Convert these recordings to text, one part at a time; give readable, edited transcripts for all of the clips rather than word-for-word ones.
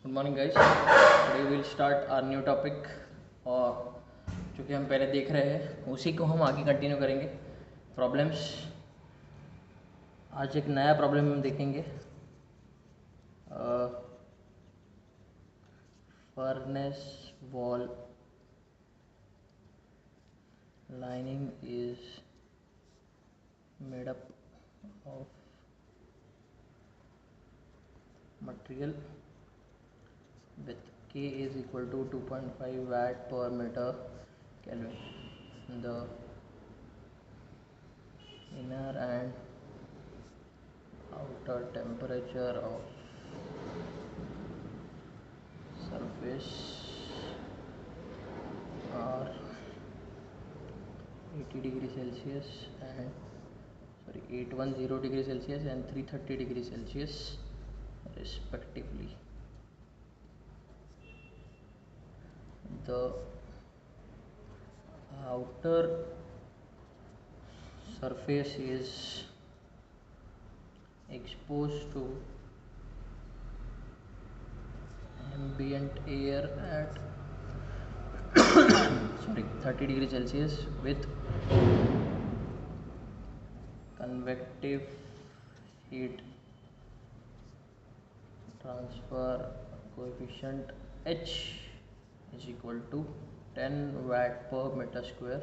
Good morning guys, today will start our new topic. और जो कि हम पहले देख रहे हैं उसी को हम आगे कंटिन्यू करेंगे। प्रॉब्लम्स। आज एक नया प्रॉब्लम हम देखेंगे। Furnace wall lining is made up of material with K is equal to 2.5 watt per meter Kelvin. The inner and outer temperature of surface are 80 degree Celsius and 810 degree Celsius and 330 degree Celsius respectively. The outer surface is exposed to ambient air at 30 degree Celsius with convective heat transfer coefficient H is equal to 10 watt per meter square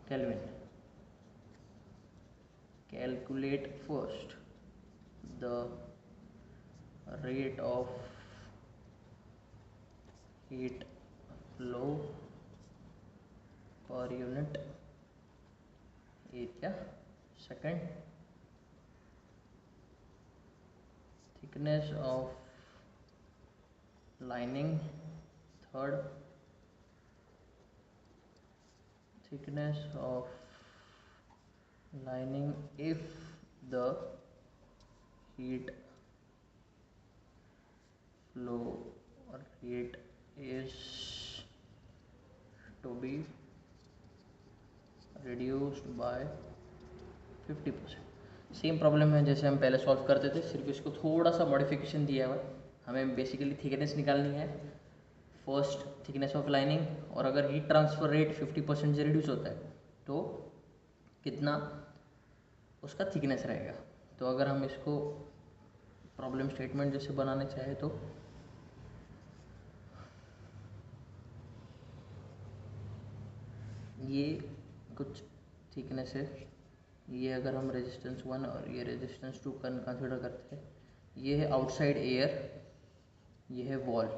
Kelvin. Calculate first the rate of heat flow per unit area. Second, thickness of lining. Third, thickness of lining if the heat flow rate is to be reduced by 50%. Same problem है जैसे हम पहले solve करते थे, सिर्फ इसको थोड़ा सा मॉडिफिकेशन दिया हुआ है। हमें बेसिकली थिकनेस निकालनी है, फर्स्ट थिकनेस ऑफ लाइनिंग, और अगर हीट ट्रांसफ़र रेट 50% से रिड्यूस होता है तो कितना उसका थिकनेस रहेगा। तो अगर हम इसको प्रॉब्लम स्टेटमेंट जैसे बनाने चाहे तो ये कुछ थिकनेस है, ये अगर हम रेजिस्टेंस 1 और ये रेजिस्टेंस 2 का कंसिडर करते हैं, ये है आउटसाइड एयर, ये है वॉल।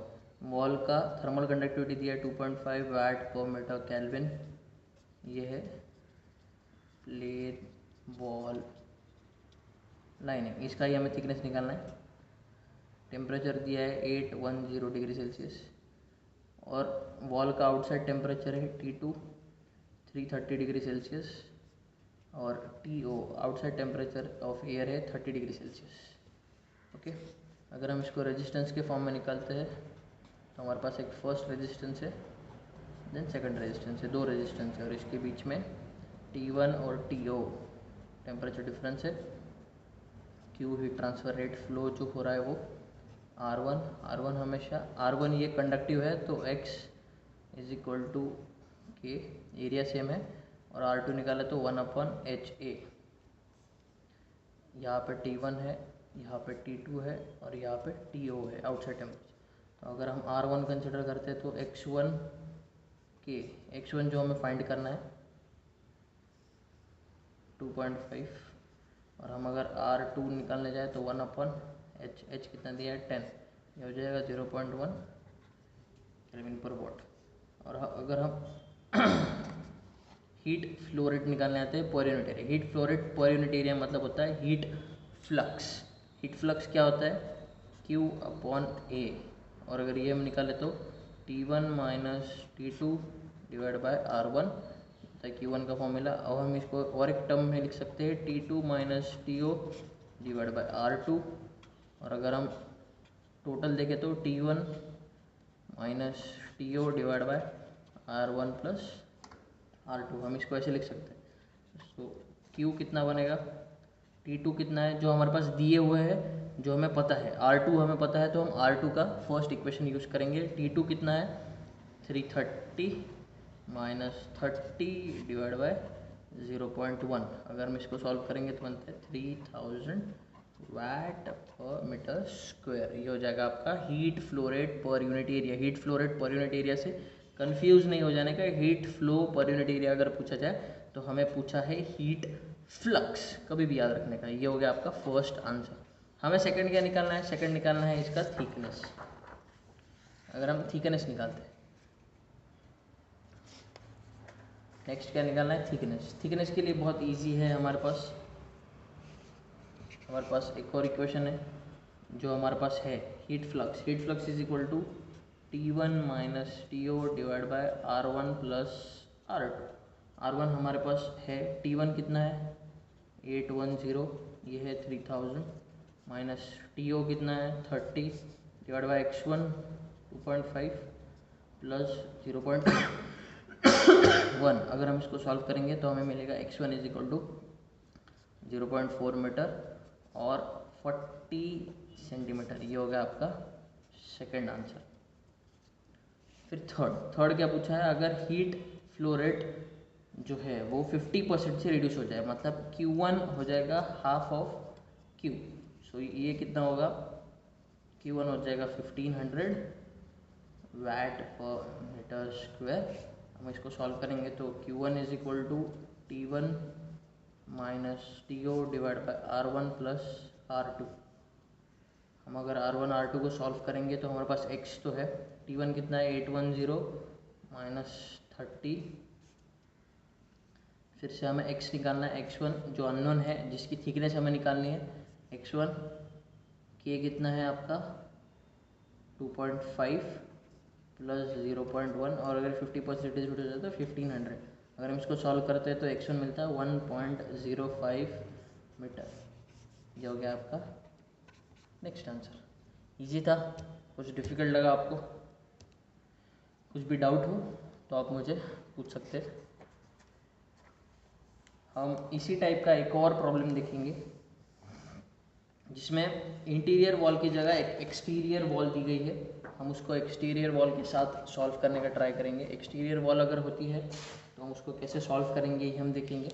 वॉल का थर्मल कंडक्टिविटी दिया है 2.5 वाट पर मीटर केल्विन। ये है प्लेन वॉल लाइनिंग, इसका ही हमें थिकनेस निकालना है। टेम्परेचर दिया है 810 डिग्री सेल्सियस और वॉल का आउटसाइड टेम्परेचर है T2 330 डिग्री सेल्सियस और TO outside temperature of air है 30 डिग्री सेल्सियस। ओके, अगर हम इसको रेजिस्टेंस के फॉर्म में निकालते हैं तो हमारे पास एक फर्स्ट रेजिस्टेंस है, देन सेकंड रेजिस्टेंस है, दो रेजिस्टेंस है और इसके बीच में T1 और TO टेम्परेचर डिफरेंस है। Q heat transfer rate flow जो हो रहा है वो R1 हमेशा R1 ये कंडक्टिव है तो X इज इक्वल टू के, एरिया सेम है, और R2 निकाला तो 1/HA। यहाँ पे T1 है, यहाँ पे T2 है और यहाँ पे TO है आउटसाइड टेम्परेचर। तो अगर हम R1 कंसिडर करते हैं तो X1 जो हमें फाइंड करना है 2.5, और हम अगर R2 निकालने जाए तो 1/H कितना दिया है 10, ये हो जाएगा 0.1 केल्विन पर वॉट। और अगर हम हीट फ्लो रेट निकालने आते हैं per unit area. Heat flow rate per unit area मतलब होता है हीट फ्लक्स। हीट फ्लक्स क्या होता है Q/A, और अगर ये हम निकाले तो T1 minus T2 divide by R1 होता है Q1 का फॉर्मूला। अब हम इसको और एक टर्म में लिख सकते हैं T2 minus TO divide bye R2, और अगर हम टोटल देखें तो T1 minus TO divide by R1 plus R2, हम इसको ऐसे लिख सकते हैं। तो Q कितना बनेगा, T2 कितना है जो हमारे पास दिए हुए हैं जो हमें पता है R2 हमें पता है, तो हम R2 का फर्स्ट इक्वेशन यूज़ करेंगे। T2 कितना है 330 माइनस 30 डिवाइड बाय 0.1। अगर हम इसको सॉल्व करेंगे तो बनता है 3000 वाट पर मीटर स्क्वायर। ये हो जाएगा आपका heat flow rate per unit area. Heat flow rate per unit area से कंफ्यूज नहीं हो जाने का, heat flow per unit area अगर पूछा जाए तो हमें पूछा है हीट फ्लक्स, कभी भी याद रखने का। ये हो गया आपका फर्स्ट आंसर। हमें सेकंड क्या निकालना है, सेकंड निकालना है इसका थिकनेस। अगर हम थिकनेस निकालते हैं, नेक्स्ट क्या निकालना है थिकनेस। थिकनेस के लिए बहुत इजी है, हमारे पास एक और इक्वेशन है जो हमारे पास है heat flux. Heat flux is equal to T1 minus TO divide by R1 plus R2। R1 हमारे पास है, T1 कितना है 810, ये है 3000 माइनस TO कितना है 30 डिवाइड बाय x1 2.5 प्लस 0.1। अगर हम इसको सॉल्व करेंगे तो हमें मिलेगा x1 is equal to 0.4 metre और 40 सेंटीमीटर। ये हो गया आपका सेकंड आंसर। फिर थर्ड क्या पूछा है, अगर हीट फ्लो रेट जो है वो 50% से रिड्यूस हो जाए, मतलब Q1 हो जाएगा हाफ ऑफ Q। सो ये कितना होगा, Q1 हो जाएगा 1500 वाट पर मीटर स्क्वायर। हम इसको सॉल्व करेंगे तो Q1 is equal to T1 minus TO divide by R1 plus R2। हम अगर R1 R2 को सॉल्व करेंगे तो हमारे पास x तो है, T1 कितना है 810 माइनस 30, फिर से हमें x निकालना है, x1 जो अननोन है जिसकी थिकनेस हमें निकालनी है। x1 k कितना है आपका 2.5 प्लस 0.1, और अगर 50% रिड्यूस हो जाए तो 1500। अगर हम इसको सॉल्व करते हैं तो x1 मिलता है 1.05 मीटर। ये हो गया आपका नेक्स्ट आंसर। इजी था, कुछ डिफ़िकल्ट लगा आपको, कुछ भी डाउट हो तो आप मुझे पूछ सकते हैं। हम इसी टाइप का एक और प्रॉब्लम देखेंगे जिसमें इंटीरियर वॉल की जगह एक एक्सटीरियर वॉल दी गई है। हम उसको एक्सटीरियर वॉल के साथ सॉल्व करने का ट्राई करेंगे। एक्सटीरियर वॉल अगर होती है तो हम उसको कैसे सॉल्व करेंगे ये हम देखेंगे।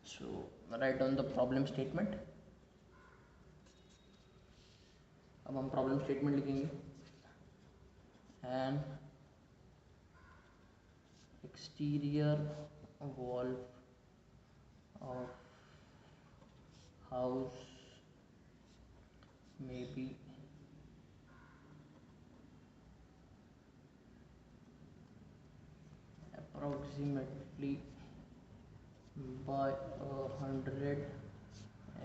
So right down the problem statement. अब हम प्रॉब्लम स्टेटमेंट लिखेंगे। And exterior wall of house may be approximately by 100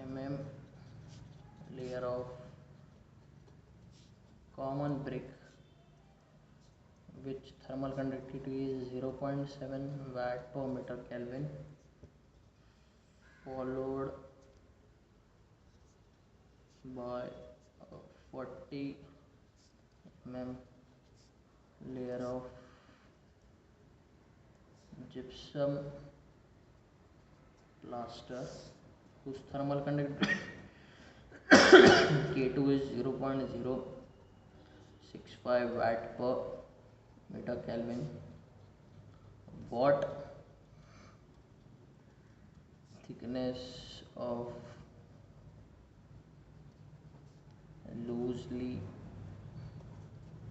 mm layer of common brick which thermal conductivity is 0.7 watt per meter Kelvin, followed by a 40 mm layer of gypsum plaster whose thermal conductivity K2 is 0.065 watt per meter Kelvin. What thickness of loosely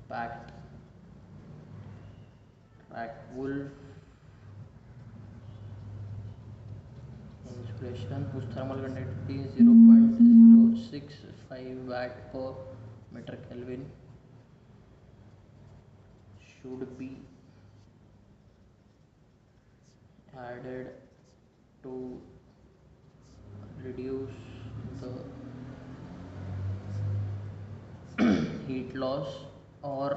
packed track wool insulation whose thermal conductivity is 0.065 watt per meter Kelvin should be added to reduce the heat loss or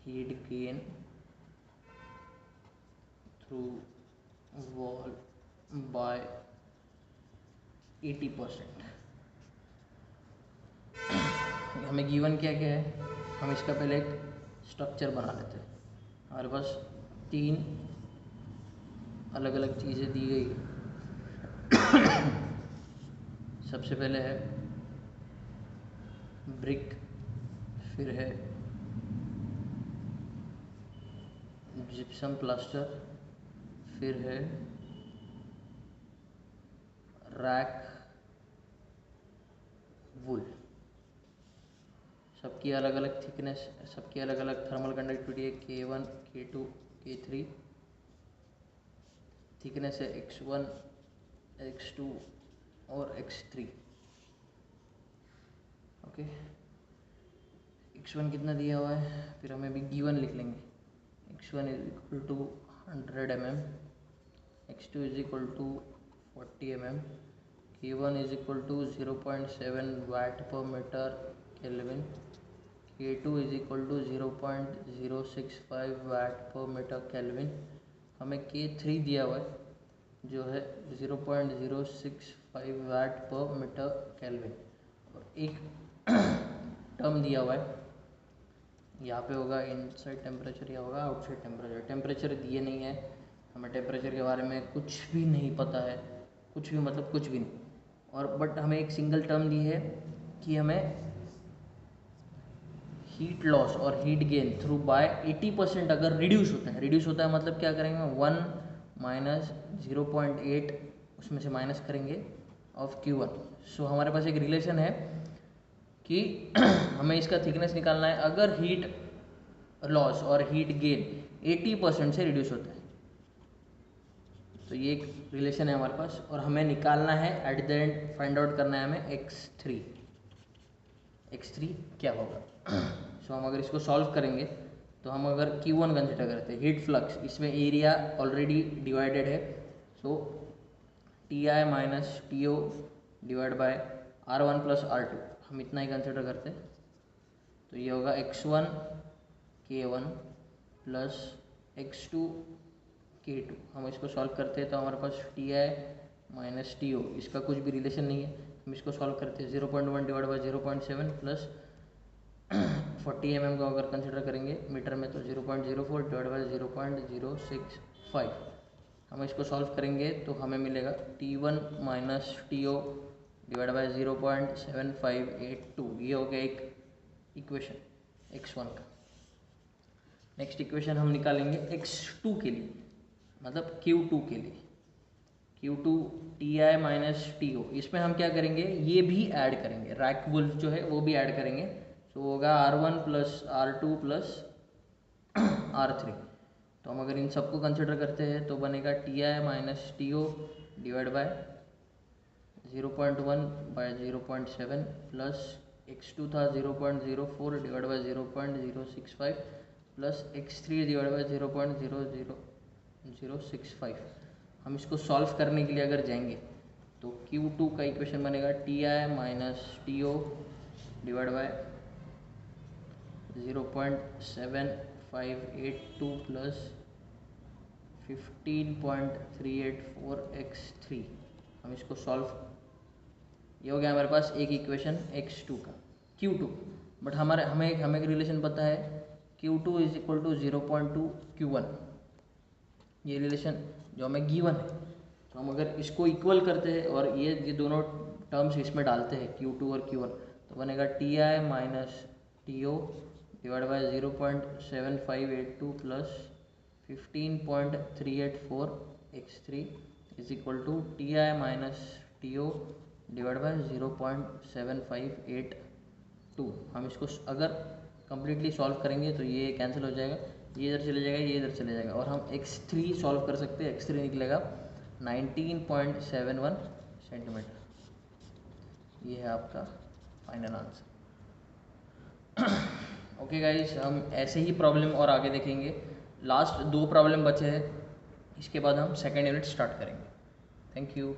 heat gain through wall by 80%। हमें given क्या क्या है, हम इसका पहले एक structure बना लेते हैं। हमारे पास 3 अलग अलग चीज़ें दी गई है। सबसे पहले है ब्रिक, फिर है जिप्सम प्लास्टर, फिर है रैक वुल। सबकी अलग अलग थिकनेस, सबकी अलग अलग थर्मल कंडक्टिविटी है K1, K2, K3। थिकनेस है X1, X2 और X3। ओके, X1 कितना दिया हुआ है, फिर हमें भी गिवन लिख लेंगे। X1 is equal to 100 mm, X2 is equal to 40 mm, K1 is equal to 0.7 watt per metre kelvin, K2 is equal to 0.065 watt per metre kelvin. हमें K3 दिया हुआ है जो है 0.065 वाट पर मीटर केल्विन, और एक term दिया हुआ है, यहाँ पे होगा इनसाइड टेम्परेचर या होगा आउटसाइड टेम्परेचर। टेम्परेचर दिए नहीं है, हमें टेम्परेचर के बारे में कुछ भी नहीं पता है, कुछ भी मतलब कुछ भी नहीं। और बट हमें एक सिंगल टर्म दी है कि हमें हीट लॉस और हीट गेन थ्रू बाय 80% अगर रिड्यूस होता है मतलब क्या करेंगे, 1 माइनस 0.8 उसमें से माइनस करेंगे ऑफ Q1। सो हमारे पास एक रिलेशन है कि हमें इसका थिकनेस निकालना है अगर हीट लॉस और हीट गेन 80% से रिड्यूस होता है। तो ये एक रिलेशन है हमारे पास, और हमें निकालना है at the end, find out करना है हमें X3 क्या होगा। सो हम अगर इसको सॉल्व करेंगे तो हम अगर Q1 कंसिडर करते हैं, हीट फ्लक्स, इसमें एरिया ऑलरेडी डिवाइडेड है, सो Ti minus To divide by R1 plus R2, हम इतना ही कंसिडर करते हैं। तो ये होगा X1 K1 plus X2 K2। हम इसको सॉल्व करते हैं तो हमारे पास Ti माइनस To, इसका कुछ भी रिलेशन नहीं है, हम इसको सॉल्व करते हैं 0.1 डिवाइड बाई 0.7 प्लस 40 mm को अगर कंसिडर करेंगे मीटर में तो 0.04 डिवाइड बाई 0.065। हम इसको सॉल्व करेंगे तो हमें मिलेगा T1 minus To divide by 0.7582। ये हो गया एक इक्वेशन X1 का। नेक्स्ट इक्वेशन हम निकालेंगे X2 के लिए, मतलब Q2 के लिए, Q2 Ti माइनस To। इसमें हम क्या करेंगे, ये भी ऐड करेंगे, रैक वुल्फ जो है वो भी ऐड करेंगे। तो होगा R1 plus R2 plus R3। तो हम अगर इन सबको कंसिडर करते हैं तो बनेगा Ti minus To divide by 0.1 by 0.7 plus X2 था 0.04 divide by 0.065 plus X3 divide by 0.00065। हम इसको सॉल्व करने के लिए अगर जाएंगे तो Q2 का इक्वेशन बनेगा Ti minus To divide by 0.7582 plus 15.384 X3। हम इसको सॉल्व, ये हो गया हमारे पास एक इक्वेशन X2 का। Q2, बट हमें एक रिलेशन पता है, Q2 is equal to 0.2 Q1, ये रिलेशन जो हमें गिवन है। तो हम अगर इसको इक्वल करते हैं और ये दोनों टर्म्स इसमें डालते हैं Q2 और Q1, तो बनेगा Ti minus To divide by 0.7582 plus 15.384 X3 is equal to Ti minus To divide by 0.7582। हम इसको अगर कम्प्लीटली सॉल्व करेंगे तो ये कैंसिल हो जाएगा, ये इधर चले जाएगा, ये इधर चले जाएगा, और हम X3 सॉल्व कर सकते हैं। X3 निकलेगा 19.71 सेंटीमीटर। ये है आपका फाइनल आंसर। ओके गाइस, हम ऐसे ही प्रॉब्लम और आगे देखेंगे। लास्ट 2 प्रॉब्लम बचे हैं, इसके बाद हम सेकेंड यूनिट स्टार्ट करेंगे। Thank you.